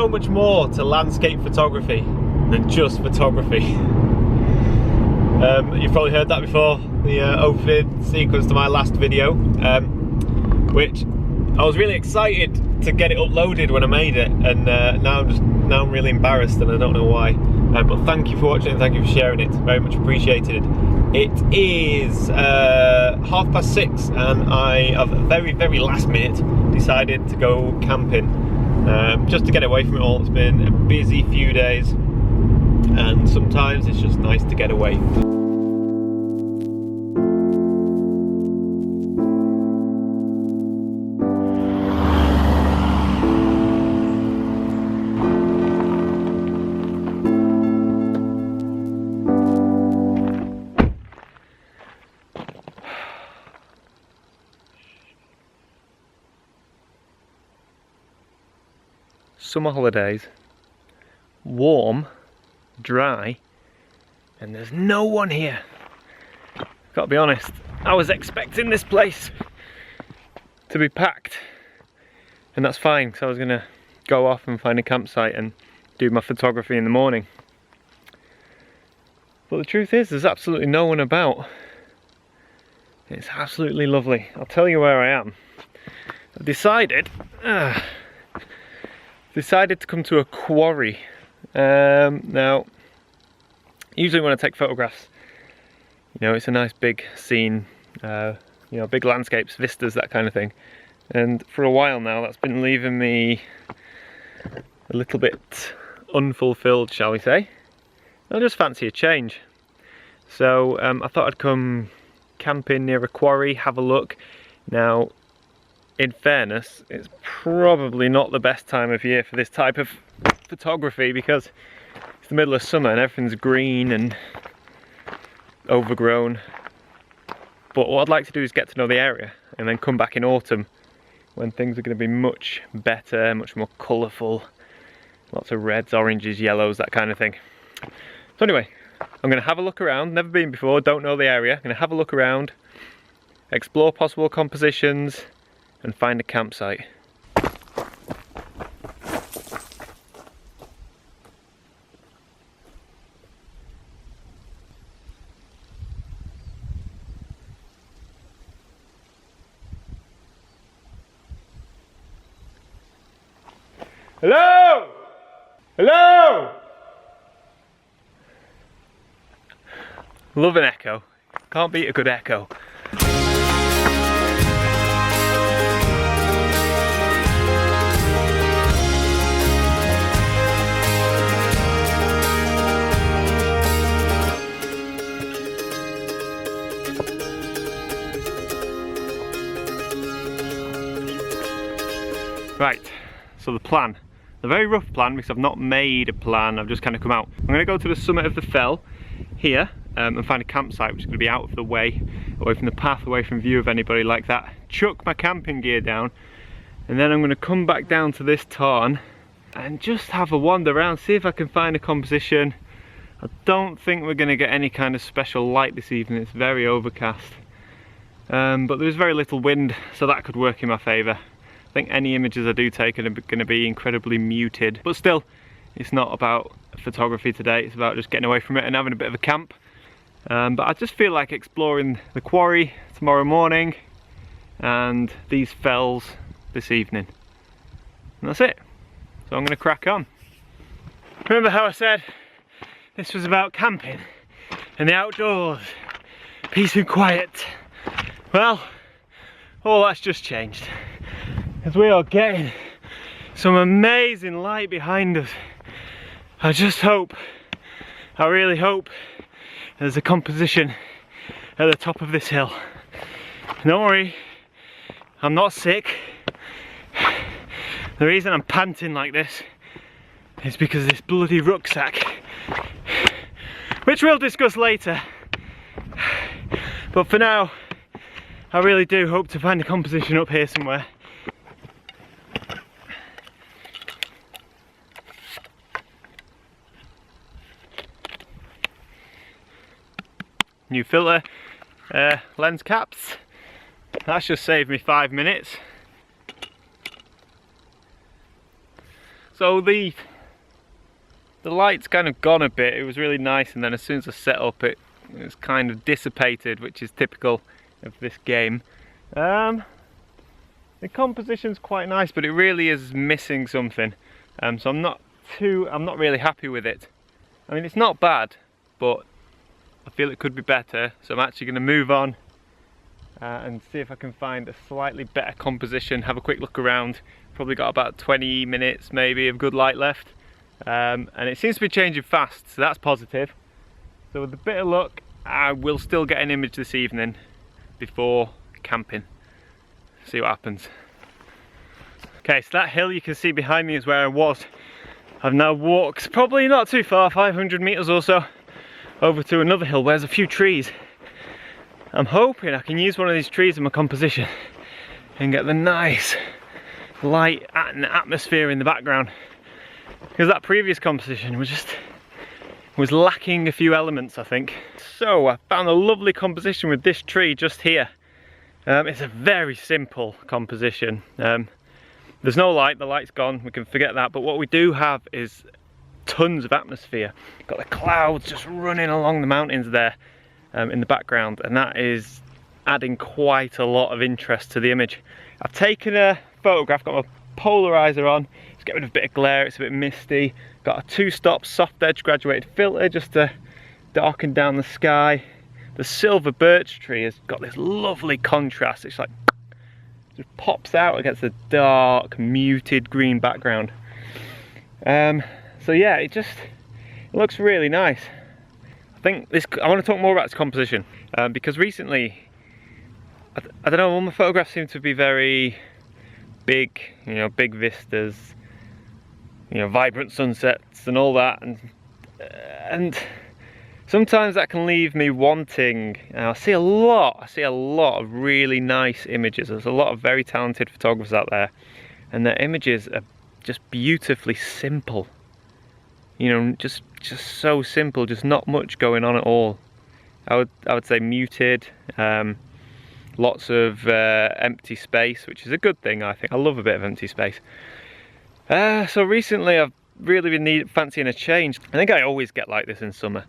so much more to landscape photography than just photography. You've probably heard that before, the opening sequence to my last video, which I was really excited to get it uploaded when I made it, and now I'm really embarrassed and I don't know why. But thank you for watching and thank you for sharing it, very much appreciated. It is 6:30 and I, at the very last minute, decided to go camping, just to get away from it all. It's been a busy few days and sometimes it's just nice to get away. Summer holidays, warm, dry, and there's no one here. Gotta be honest, I was expecting this place to be packed, and that's fine because I was gonna go off and find a campsite and do my photography in the morning. But the truth is, there's absolutely no one about. It's absolutely lovely. I'll tell you where I am. I've decided to come to a quarry. Now, usually when I take photographs, you know, it's a nice big scene, you know, big landscapes, vistas, that kind of thing. And for a while now, that's been leaving me a little bit unfulfilled, shall we say. I just fancy a change. So I thought I'd come camping near a quarry, have a look. Now, in fairness, it's probably not the best time of year for this type of photography because it's the middle of summer and everything's green and overgrown. But what I'd like to do is get to know the area and then come back in autumn when things are going to be much better, much more colourful. Lots of reds, oranges, yellows, that kind of thing. So anyway, I'm going to have a look around. Never been before, don't know the area. I'm going to have a look around, explore possible compositions, and find a campsite. Hello? Hello? Love an echo. Can't beat a good echo. Right, so the plan, the very rough plan, because I've not made a plan, I've just kind of come out. I'm going to go to the summit of the fell here and find a campsite which is going to be out of the way, away from the path, away from view of anybody like that. Chuck my camping gear down, and then I'm going to come back down to this tarn and just have a wander around, see if I can find a composition. I don't think we're going to get any kind of special light this evening, it's very overcast. But there's very little wind, so that could work in my favour. I think any images I do take are going to be incredibly muted, but still, it's not about photography today, it's about just getting away from it and having a bit of a camp. But I just feel like exploring the quarry tomorrow morning and these fells this evening. And that's it. So I'm going to crack on. Remember how I said this was about camping and the outdoors, peace and quiet? Well, all that's just changed, as we are getting some amazing light behind us. I just hope, I really hope, there's a composition at the top of this hill. Don't worry, I'm not sick. The reason I'm panting like this is because of this bloody rucksack, which we'll discuss later. But for now, I really do hope to find a composition up here somewhere. New filter, lens caps. That's just saved me 5 minutes. So the light's kind of gone a bit. It was really nice, and then as soon as I set up it was kind of dissipated, which is typical of this game. The composition's quite nice, but it really is missing something. So I'm not really happy with it. I mean, it's not bad, but I feel it could be better. So I'm actually going to move on and see if I can find a slightly better composition, have a quick look around. Probably got about 20 minutes maybe of good light left. And it seems to be changing fast, so that's positive. So with a bit of luck, I will still get an image this evening before camping. See what happens. Okay, so that hill you can see behind me is where I was. I've now walked probably not too far, 500 meters or so, over to another hill where there's a few trees. I'm hoping I can use one of these trees in my composition and get the nice light and atmosphere in the background, because that previous composition was lacking a few elements, I think. So I found a lovely composition with this tree just here. It's a very simple composition. There's no light, the light's gone, we can forget that, but what we do have is tons of atmosphere. Got the clouds just running along the mountains there in the background, and that is adding quite a lot of interest to the image. I've taken a photograph, got my polarizer on, just get rid of a bit of glare, it's a bit misty. Got a 2-stop soft edge graduated filter just to darken down the sky. The silver birch tree has got this lovely contrast, it's like just pops out against the dark muted green background. So yeah, it looks really nice. I want to talk more about this composition because recently, I don't know, all my photographs seem to be very big, you know, big vistas, you know, vibrant sunsets and all that, and sometimes that can leave me wanting. I see a lot of really nice images. There's a lot of very talented photographers out there, and their images are just beautifully simple. You know, just so simple, just not much going on at all. I would say muted, lots of empty space, which is a good thing, I think. I love a bit of empty space. So recently I've really been fancying a change. I think I always get like this in summer.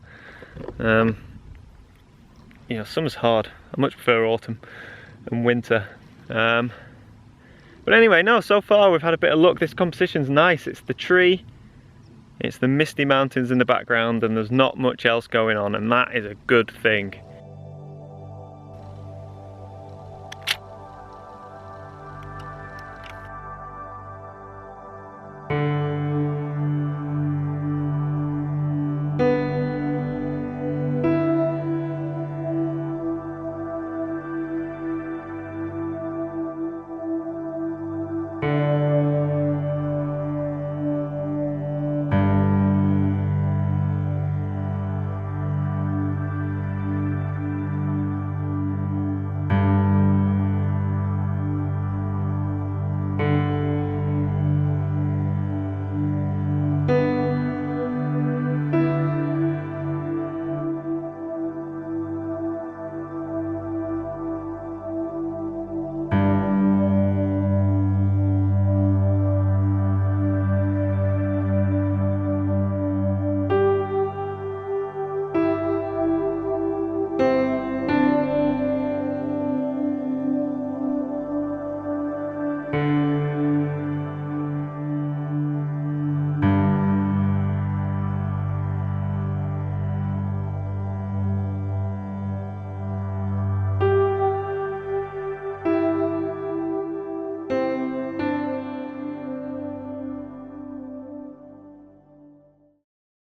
You know, summer's hard. I much prefer autumn and winter. But anyway, no, so far we've had a bit of luck. This composition's nice. It's the tree, it's the misty mountains in the background, and there's not much else going on, and that is a good thing.